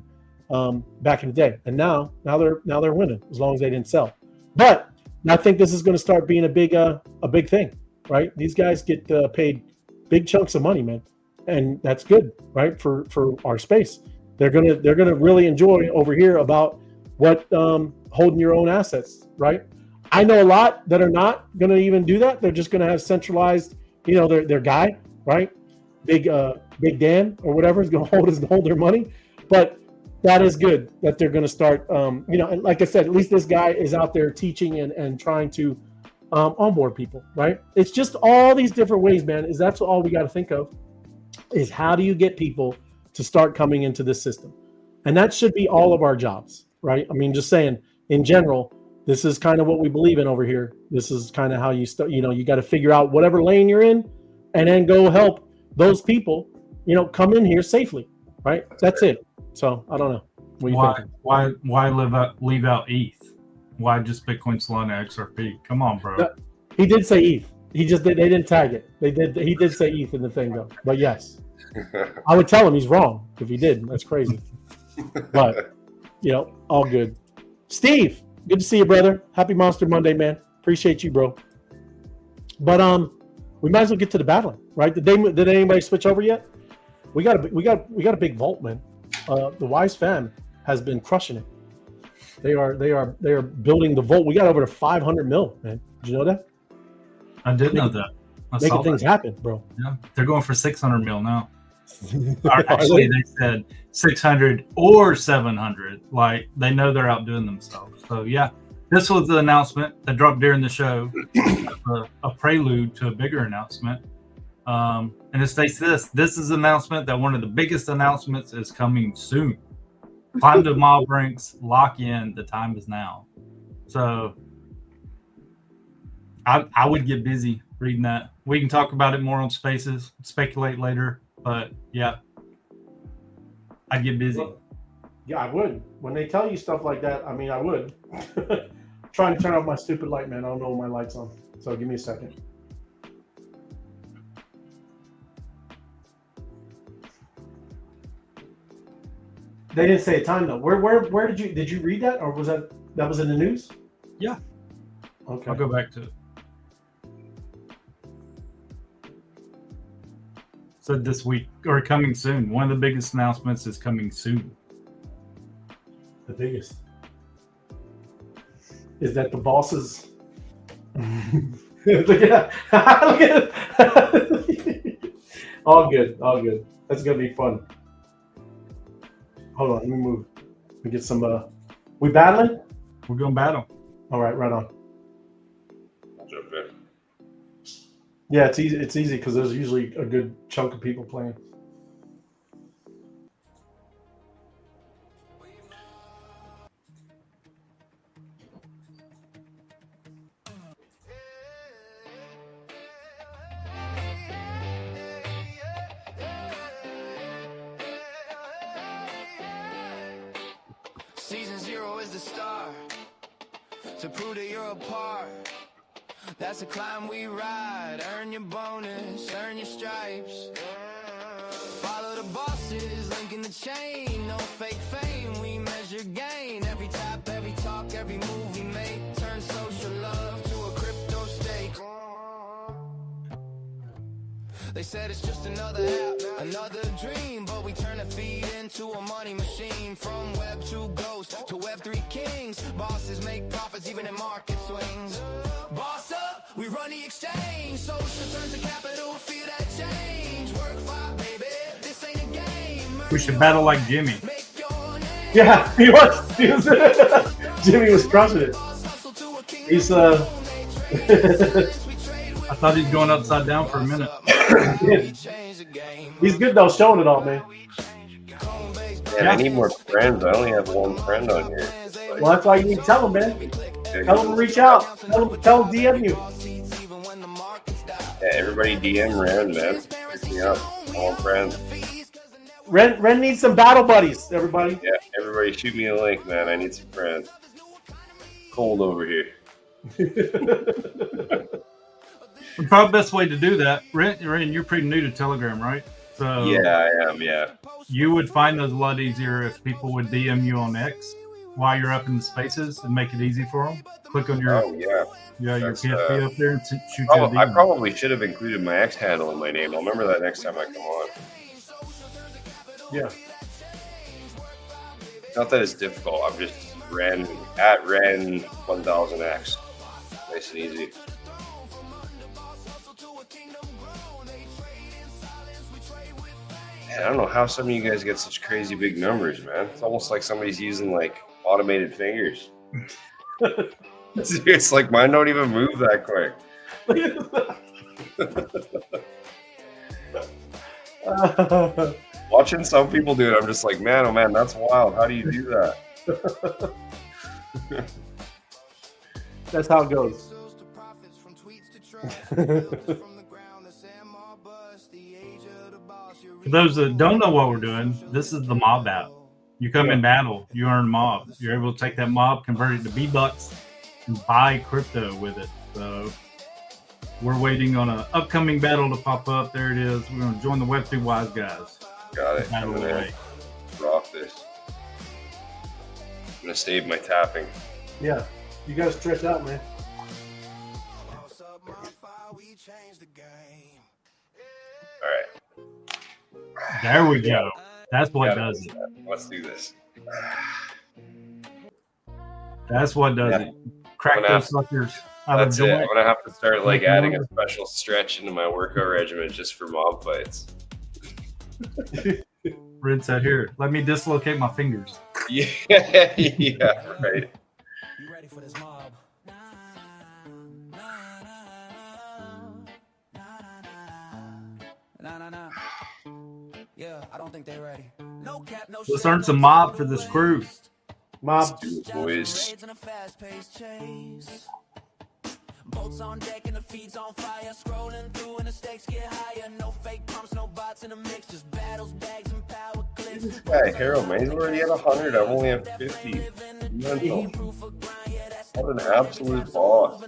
back in the day, and now they're winning as long as they didn't sell. But I think this is going to start being a big thing, right? These guys get paid big chunks of money, man. And that's good, right? For our space, they're gonna really enjoy over here about what holding your own assets, right? I know a lot that are not gonna even do that. They're just gonna have centralized, you know, their guy, right? Big Dan or whatever is gonna hold their money. But that is good that they're gonna start, you know, and like I said, at least this guy is out there teaching and trying to onboard people, right? It's just all these different ways, man. That's all we got to think of. Is how do you get people to start coming into this system? And that should be all of our jobs, right? I mean, just saying, in general, this is kind of what we believe in over here. This is kind of how you start, you know, you got to figure out whatever lane you're in and then go help those people, you know, come in here safely, right? That's it. So I don't know. What do you think? Why leave out ETH? Why just Bitcoin, Solana, XRP? Come on, bro. He did say ETH. They didn't tag it. He did say ETH in the thing though. But yes, I would tell him he's wrong if he did. That's crazy. But you know, all good. Steve, good to see you, brother. Happy Monster Monday, man. Appreciate you, bro. But we might as well get to the battling, right? Did anybody switch over yet? We got a big vault, man. The Wise fam has been crushing it. They are building the vault. We got over to 500 mil, man. Did you know that? I did know that. Making things happen, bro. Yeah, they're going for 600 mil now. Actually, they said 600 or 700. Like, they know they're outdoing themselves. So, yeah, this was the announcement that dropped during the show, a prelude to a bigger announcement. And it states this is an announcement that one of the biggest announcements is coming soon. Climb to mob ranks, lock in, the time is now. So, I would get busy reading that. We can talk about it more on Spaces, speculate later, but yeah, I'd get busy. Yeah, I would. When they tell you stuff like that, I mean, I would. Trying to turn off my stupid light, man. I don't know when my light's on. So give me a second. They didn't say a time though. Where did you read that, or was that was in the news? Yeah. Okay. I'll go back to it. Said this week or coming soon. One of the biggest announcements is coming soon. The biggest is that the bosses. Look at it. All good. That's gonna be fun. Hold on, let me move. We get some. We battling? We're gonna battle. All right, right on. I'll jump in. Yeah, it's easy. It's easy because there's usually a good chunk of people playing. Season 0 is the start to prove that you're a part. That's a climb we ride. Earn your bonus, earn your stripes. Follow the bosses, linking the chain. No fake fame, we measure gain. Every tap, every talk, every move we make. Turn social love to a crypto stake. They said it's just another app, another dream, but we turn a feed into a money machine. From Web 2 ghosts to Web 3 kings, bosses make profits even in market swings. Boss up, we run the exchange. Social turns to capital, feel that change. Work 5, baby, this ain't a game. We should battle like Jimmy. Make your name. Yeah, he was. Jimmy was crushing it. He's I thought he was going upside down for a minute. he's good though, showing it all, man. Man, I need more friends. I only have one friend on here. Well, that's why you need to tell him, man. Tell him to reach out. Tell him DM you. Yeah, everybody DM Ren, man. Pick me up. I want friends. Ren needs some battle buddies, everybody. Yeah, everybody shoot me a link, man. I need some friends. Cold over here. The probably best way to do that, Ren, you're pretty new to Telegram, right? So Yeah, I am, yeah. you would find those a lot easier if people would DM you on X while you're up in the spaces and make it easy for them. Click on your Oh, yeah. your That's, PSP up there and shoot you a I DM. probably should have included my X handle in my name. I'll remember that next time I come on. Yeah. Not that it's difficult. I'm just Ren 1000X. Nice and easy. Man, I don't know how some of you guys get such crazy big numbers, man. It's almost like somebody's using like automated fingers. It's like mine don't even move that quick. Watching some people do it, I'm just like, man, oh man, that's wild. How do you do that? That's how it goes. For those that don't know what we're doing, this is the mob app. You come in battle, you earn mob. You're able to take that mob, convert it to V-Bucks, and buy crypto with it. So we're waiting on an upcoming battle to pop up. There it is. We're going to join the Web3 Wise guys. Got it. Battle I'm gonna away. rock this. I'm gonna save my tapping. Yeah. You gotta stretch out, man. All right. There we go. That's what Yeah, does it. Let's do this. That's what does Yeah. it. Crack I'm gonna those suckers out of That's it. I'm joint. gonna have to start like Make a adding a number. special stretch into my workout regimen just for mob fights. Rinse that here. Let me dislocate my fingers. Yeah, yeah, right. You ready for this mob? Nah. Yeah, I don't think they're ready. No cap, no Let's earn some mob for this crew. Mob. Do it, boys. Boats on deck and the feeds on fire. Scrolling through and the stakes get higher. No fake pumps, no bots in the mix. Just battles, bags, and power clicks. This guy, Harold, man, he's already at 100. I've only at 50. Mental. What an absolute boss.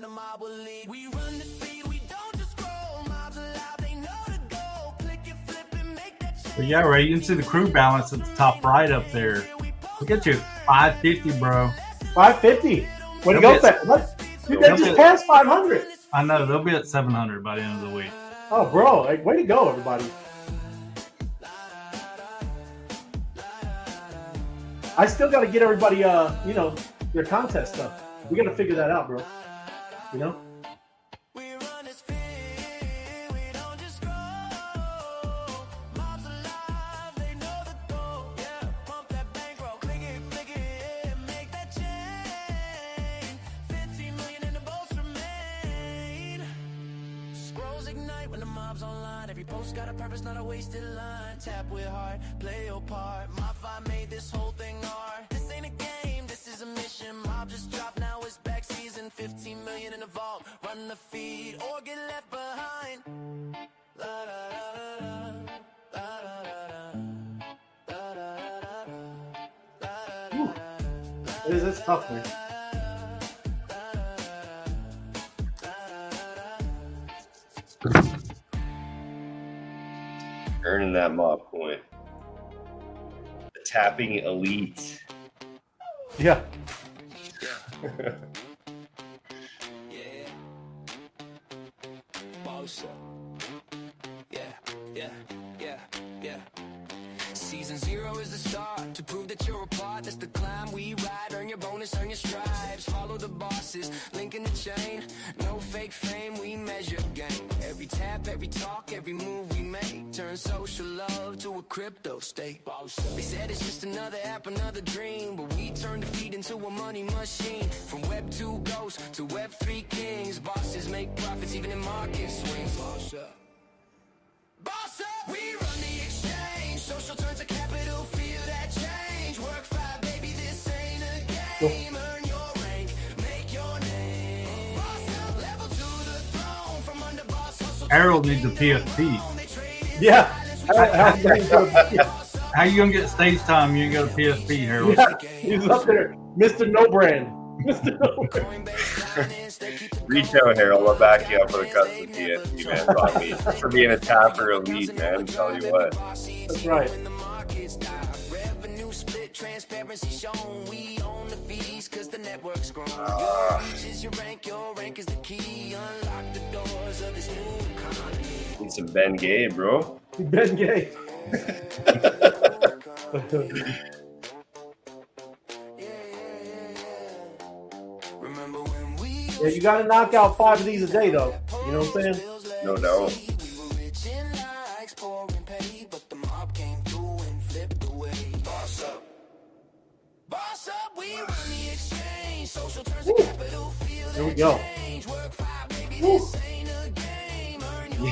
We run the speed, we don't just scroll. Mobs alive, they know the goal. Click it, flip it, make that shit. But yeah, Ray, you can see the crew balance at the top right up there. Look at you. 550, bro. 550. Way to go, Fat. What? Dude, they just passed 500. I know. They'll be at 700 by the end of the week. Oh, bro. Like, way to go, everybody. I still got to get everybody, you know, their contest stuff. We got to figure that out, bro. You know? We run this field, we don't just scroll. Mobs alive, they know the goal. Yeah, pump that bankroll, click it, make that chain. 15 million in the boats remain. Scrolls ignite when the mob's online. Every post got a purpose, not a wasted line. Tap with heart, play your part. MOBFI made this whole thing art. This ain't a game, this is a mission. Mob just dropped, now it's back season. 15 million in the vault, run the feed or get left behind. La, da, da, da, da, da, da, da, da, da, da, da. It's tough, man. Earning that mob coin. The tapping elite. Yeah. Yeah. Boss up. Yeah. Yeah, yeah, yeah. Season 0 is the start. To prove that you're a part, that's the climb we ride. Earn your bonus, earn your stripes. Follow the bosses, link in the chain. No fake fame, we measure game. Every tap, every talk, every move we make. Turn social love to a crypto state. They said it's just another app, another dream. But we turn defeat into a money machine. From Web 2 ghosts to Web 3 kings. Bosses make profits even in market swings. Boss up. Boss up! We run the exchange. Social turns to capital, feel that change. Work 5, baby, this ain't a game. Earn your rank, make your name. Boss up, level to the throne. From under boss hustle. Harold needs a PFP. Yeah. How you gonna get stage time? You ain't got a PFP, Harold. Yeah. He's up there, Mr. No Brand. Mr. No Brand. Reach out, Harold. I'll back you up for the custom PFP, man. On me for being a tapper elite, man. Tell you what. That's right. Revenue split, transparency shown. We own the fees because the network's grown. Your rank is the key. Unlock the doors of this new economy. Need some Ben Gay, bro. Ben Gay. Remember when we Yeah, you got to knock out 5 of these a day, though. You know what I'm saying? No doubt. we were rich in likes, poor in pay, but the mob came through and flipped away. Boss up. Boss up, we run the exchange. Social turns to capital, feel Here we that go. change. Work 5, baby, this ain't a game. Earn your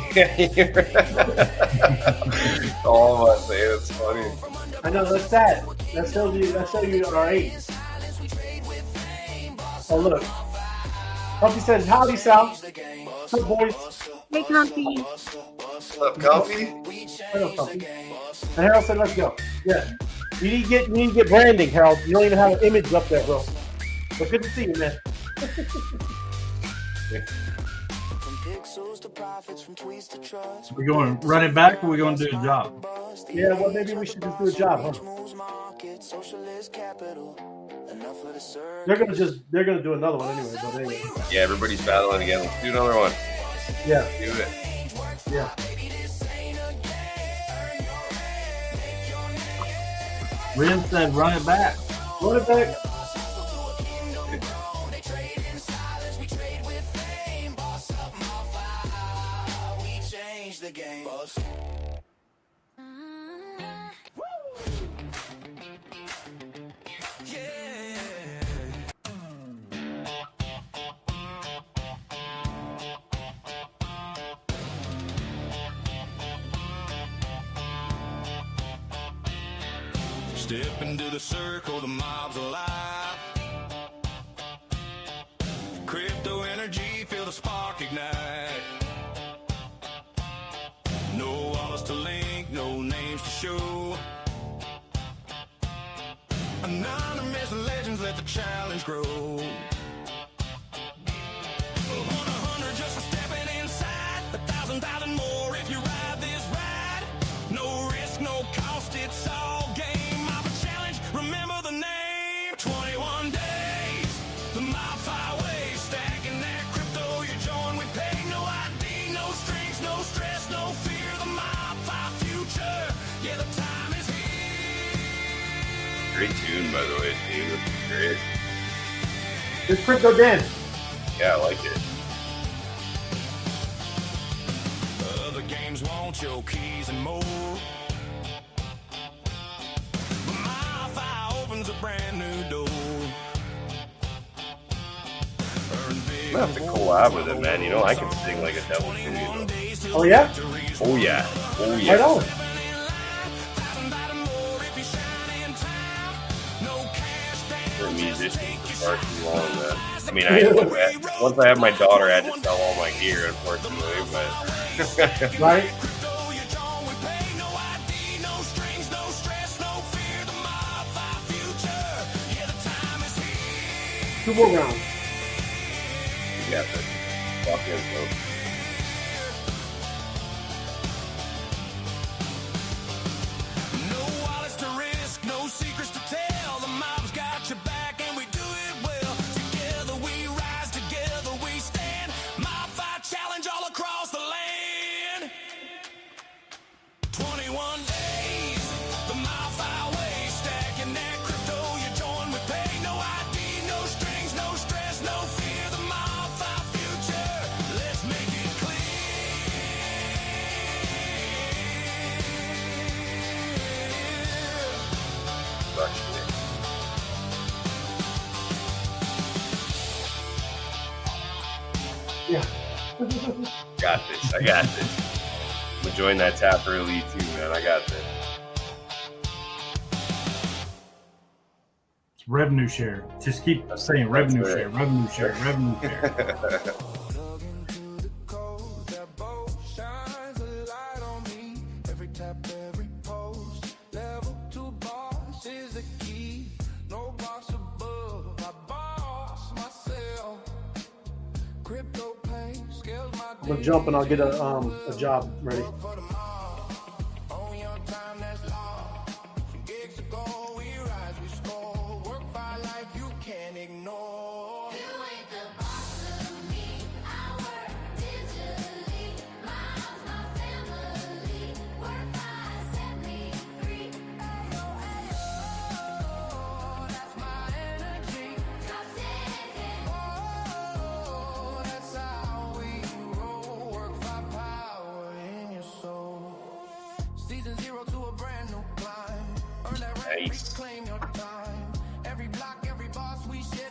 All of us, man. It's funny. I know, that's sad. That shows you our age. Oh, look. Humpy says, howdy, Sal. What's up, boys? Hey, Comfy. What's up, Comfy? Hello, Humpy. And Harold said, let's go. Yeah. You need to get branding, Harold. You don't even have an image up there, bro. But good to see you, man. From pixels to profits, from tweets to trust. We going to run it back, or we going to do a job? Yeah, well, maybe we should just do a job, huh? Socialist capital. Enough of the service. They're gonna do another one anyway, but anyway. Yeah, everybody's battling again. Let's do another one. Yeah, Do it. yeah. Ren said run it back. Run it back. The game. Step into the circle, the mob's alive. Crypto energy, feel the spark ignite. No wallets to link, no names to show. Anonymous legends, let the challenge grow. 100 just for stepping inside. 1,000 more if you ride this ride. No risk, no cost, it's all game. Mob challenge, remember the name. 21 days, the MOBFI way. Stacking that crypto, you join, we pay. No ID, no strings, no stress, no fear. The MOBFI future, yeah, the time is here. Great tune, by the way, Steve. This is great. This crypto dance. Yeah, I like it. Other games want your keys and more. But MOBFI opens a brand new door. Earn big I'm gonna have to collab with it, man. You know, I can sing like a devil too. You know? Oh yeah. Oh yeah. Oh Right yeah. on. For a musician, it's far too long, man. I mean, once I have my daughter, I had to sell all my gear, unfortunately. But Right. 2 more rounds. you got this. Walk in, folks. No wallets to risk, no secrets to tell. The mob's got your back and we do it well. Together we rise, together we stand. Mob fight challenge all across the land. Got this. I got this. I'm gonna join that Tapper Elite too, man. I got this. It's revenue share. Just keep saying revenue share, revenue share, revenue share. I'm gonna jump and I'll get a job ready. Nice.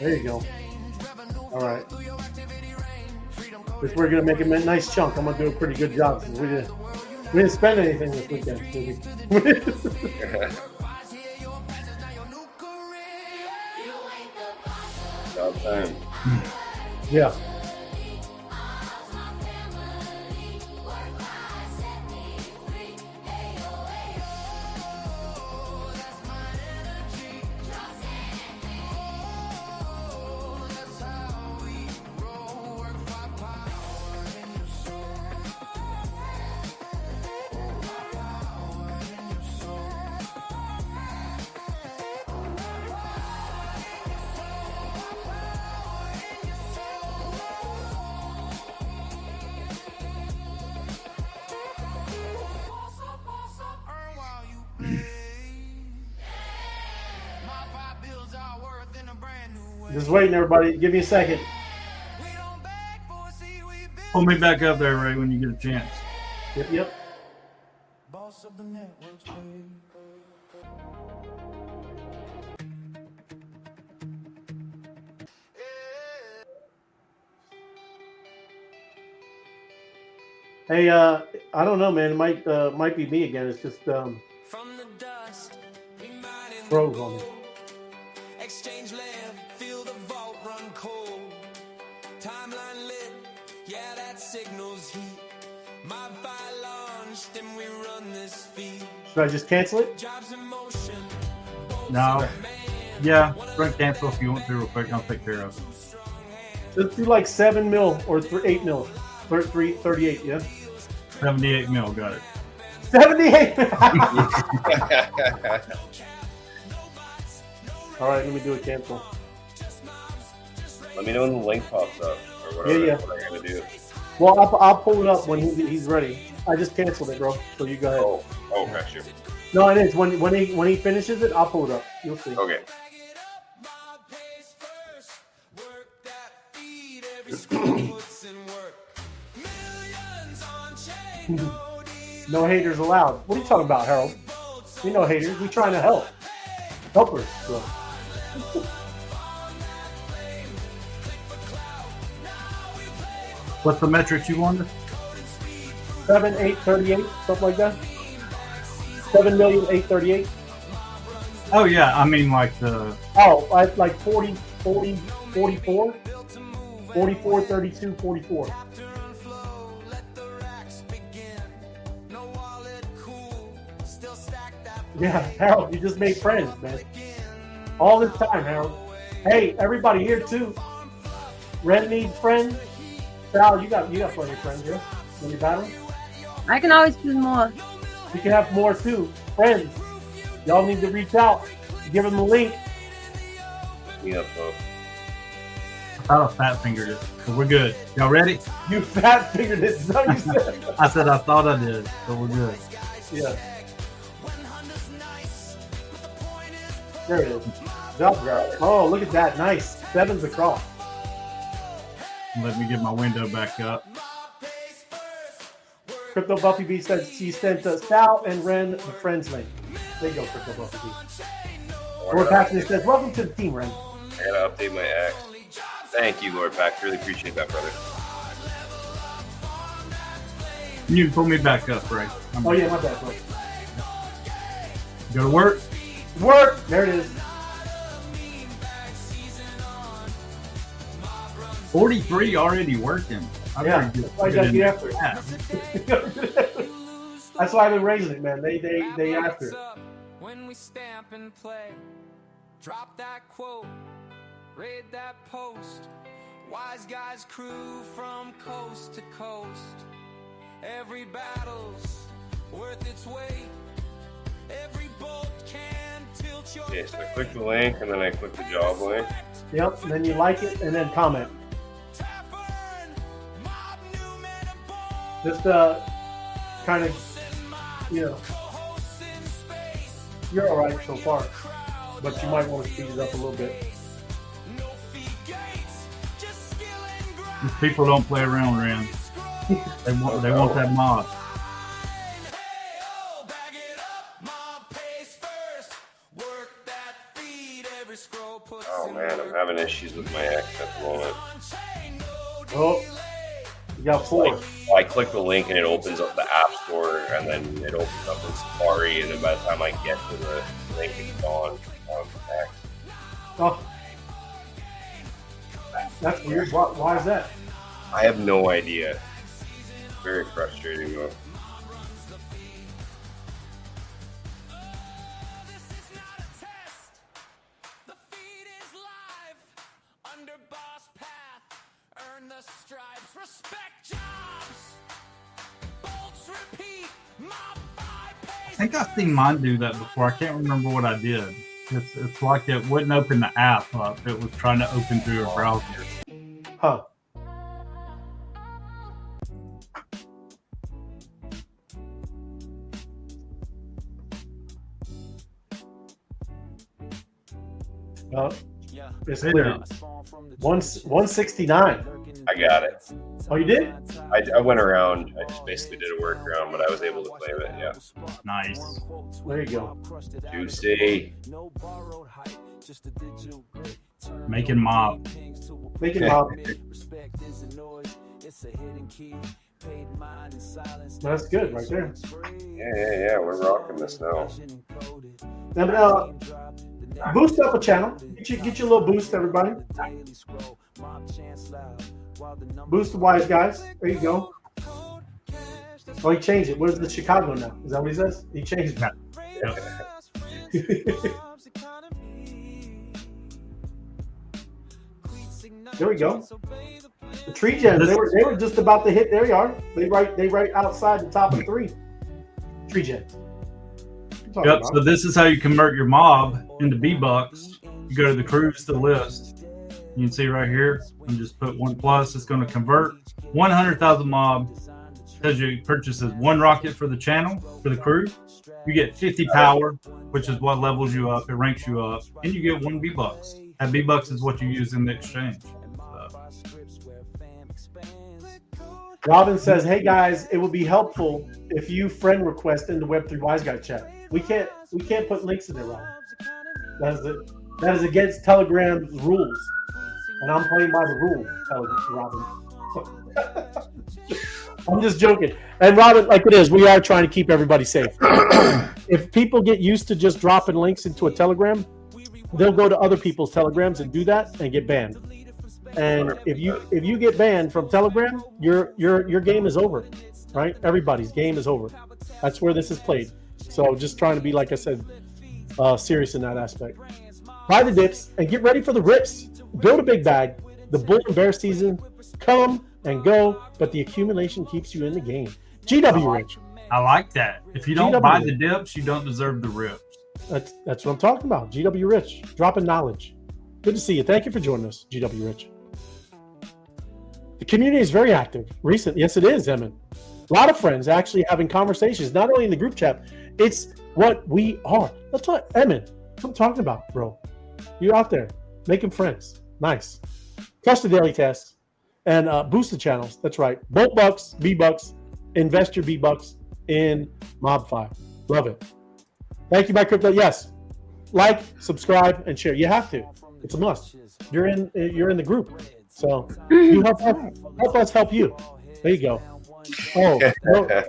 There you go. All right. If we're gonna make a nice chunk, I'm gonna do a pretty good job. We didn't spend anything this weekend. About time. Yeah. Just waiting, everybody. Give me a second. Pull me back up there, Ray, when you get a chance. Yep. Hey, I don't know, man. It might be me again. It's just froze on me. Exchange land, feel the vault run cold. Timeline lit, yeah, that signals heat. MOBFI launched, and we run this feed. Should I just cancel it? Jobs in motion. No. Yeah, run cancel if you want to real quick. I'll take care of it. Let's do like 7 mil or 8 mil. 38, yeah? 78 mil, got it. 78! All right, let me do a cancel. Let me know when the link pops up or whatever. Yeah. What I'm gonna do. Well, I'll pull it up when he's ready. I just canceled it, bro. So you go ahead. Oh, okay, sure. No, it is. When he finishes it, I'll pull it up. You'll see. Okay. No haters allowed. What are you talking about, Harold? We know haters. We trying to help. Helpers. So. What's the metrics you wanted? 7, 8, 38, something like that. 7,838,000. Oh yeah, I mean like the. Oh, like 40, 40, 44, 44, 32, 44. Yeah, Harold, you just made friends, man. All this time, Harold. Hey, everybody here too. Ren needs friends. Sal, you got plenty of friends here. When you're battling, I can always choose more. you can have more too. Friends, y'all need to reach out. Give them the link. Clean up, folks. I thought I fat fingered it, so we're good. Y'all ready? You fat fingered it. Is that what you said? I said I thought I did, so we're good. Yeah. There it is. Oh, look at that. Nice. 7's across. Let me get my window back up. Crypto Buffy B said she sent Sal and Ren the friends link. There you go, Crypto Buffy B. Lord Paxton says, welcome to the team, Ren. I gotta update my act. Thank you, Lord Pax. Really appreciate that, brother. You can pull me back up, Ray. Oh yeah, my bad, bro. Go to work. Work. There it is. 43 already working. Yeah, that's why you gotta get after it. That's why I've been raising it, man. They after it. When we stamp and play, drop that quote, read that post. Wise guys crew from coast to coast. Every battle's worth its weight. Every bolt can tilt your Okay, so I click the link and then I click the job link. Yep. And then you like it and then comment. Just kind of, you know, you're all right so far, but you might want to speed it up a little bit. These people don't play around, Ram. They want that mob. Oh man, I'm having issues with my X at the moment. Oh, you got 4. I click the link and it opens up the App Store, and then it opens up in Safari, and then by the time I get to the link, it's gone on X. Oh, that's weird. Why is that? I have no idea. Very frustrating though. I think I've seen mine do that before. I can't remember what I did. It's like it wouldn't open the app up. It was trying to open through a browser. Huh. It's clear. 169. I got it. Oh, you did? I went around. I just basically did a workaround, but I was able to claim it. Yeah. Nice. There you go. Juicy. Making mob. Making mob. That's good right there. Yeah. We're rocking this now. Now, boost up a channel. Get your little boost, everybody. Boost the wise guys. There you go. Oh, he changed it. What is the Chicago now? Is that what he says? He changed that. There we go. The tree gens. They were just about to hit. There you are. They right outside the top of 3. Tree gens. Yep. So this is how you convert your mob into B-Bucks. You go to the cruise to list. You can see right here. You just put 1+. It's going to convert 100,000 mob. Tells you it purchases 1 rocket for the channel for the crew. You get 50 power, which is what levels you up. It ranks you up, and you get 1 B-Bucks. That B-Bucks is what you use in the exchange. Robin says, "Hey guys, it would be helpful if you friend request in the Web3 Wise Guy chat. We can't put links in there, Robin. That is against Telegram's rules, and I'm playing by the rules, Robin. I'm just joking. And Robin, like it is, we are trying to keep everybody safe. If people get used to just dropping links into a Telegram, they'll go to other people's Telegrams and do that and get banned. And if you get banned from Telegram, your game is over, right? Everybody's game is over. That's where this is played. So just trying to be, like I said, serious in that aspect. Buy the dips and get ready for the rips. Build a big bag. The bull and bear season come and go, but the accumulation keeps you in the game. GW Rich. I like that. If you don't buy the dips, you don't deserve the rips. That's what I'm talking about. GW Rich, dropping knowledge. Good to see you. Thank you for joining us, GW Rich. The community is very active. Recent, yes, it is, Emin. A lot of friends actually having conversations, not only in the group chat. It's what we are. That's what, Emin, what I'm talking about, bro. You're out there making friends. Nice. Crush the daily tasks and boost the channels. That's right. Bolt bucks, B-Bucks, invest your B-Bucks in MOBFI. Love it. Thank you, my crypto. Yes. Like, subscribe, and share. You have to. It's a must. You're in the group. So you help us help you. There you go. Oh, no,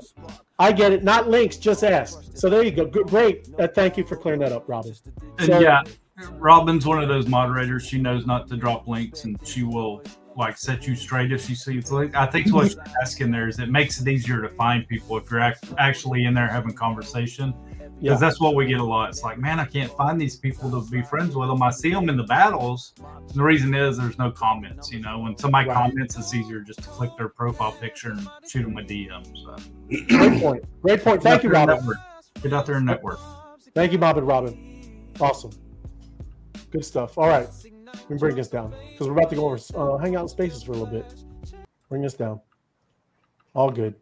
I get it. Not links, just ask. So there you go. Great. Thank you for clearing that up, Robin. And So, yeah, Robin's one of those moderators. She knows not to drop links, and she will like set you straight if she sees links. I think what she's asking there is it makes it easier to find people if you're actually in there having conversation. Because that's what we get a lot. It's like, man, I can't find these people to be friends with them. I see them in the battles. And the reason is there's no comments. You know, when somebody comments, it's easier just to click their profile picture and shoot them a DM. So. Great point. Great point. Thank you, Robin. Get out there and network. Thank you, Bob and Robin. Awesome. Good stuff. All right. Let me bring this down because we're about to go over hang out in spaces for a little bit. Bring this down. All good.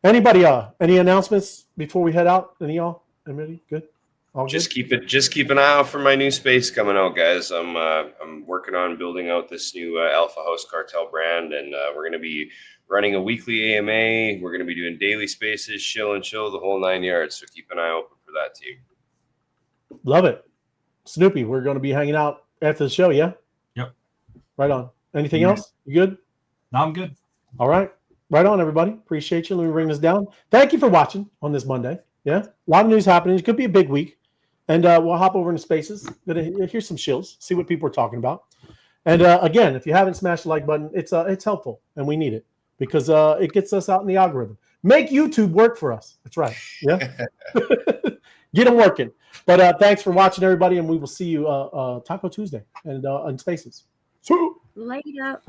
Anybody, any announcements before we head out? Any y'all? Anybody? Good? All just good? keep an eye out for my new space coming out, guys. I'm working on building out this new Alpha House Cartel brand, and we're going to be running a weekly AMA. We're going to be doing daily spaces, chill, the whole 9 yards. So keep an eye open for that too. Love it. Snoopy, we're going to be hanging out after the show, yeah? Yep. Right on. Anything else? You good? No, I'm good. All right. Right on, everybody. Appreciate you. Let me bring this down. Thank you for watching on this Monday. Yeah, a lot of news happening. It could be a big week. And we'll hop over into spaces. Gonna hear some shills, see what people are talking about. And again, if you haven't smashed the like button, it's helpful, and we need it because it gets us out in the algorithm. Make YouTube work for us. That's right. Yeah. Get them working. But thanks for watching, everybody, and we will see you Taco Tuesday and on spaces. Later.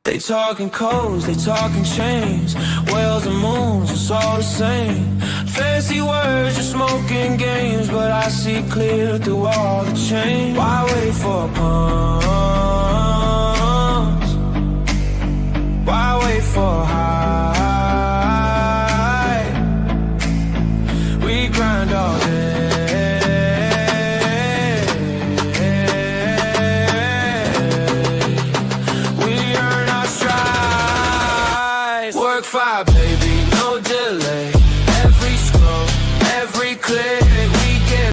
They talking codes, they talking chains, whales and moons, it's all the same. Fancy words, you're smoking games, but I see clear through all the change. Why wait for pawns? Why wait for high? We grind all day. Work 5, baby.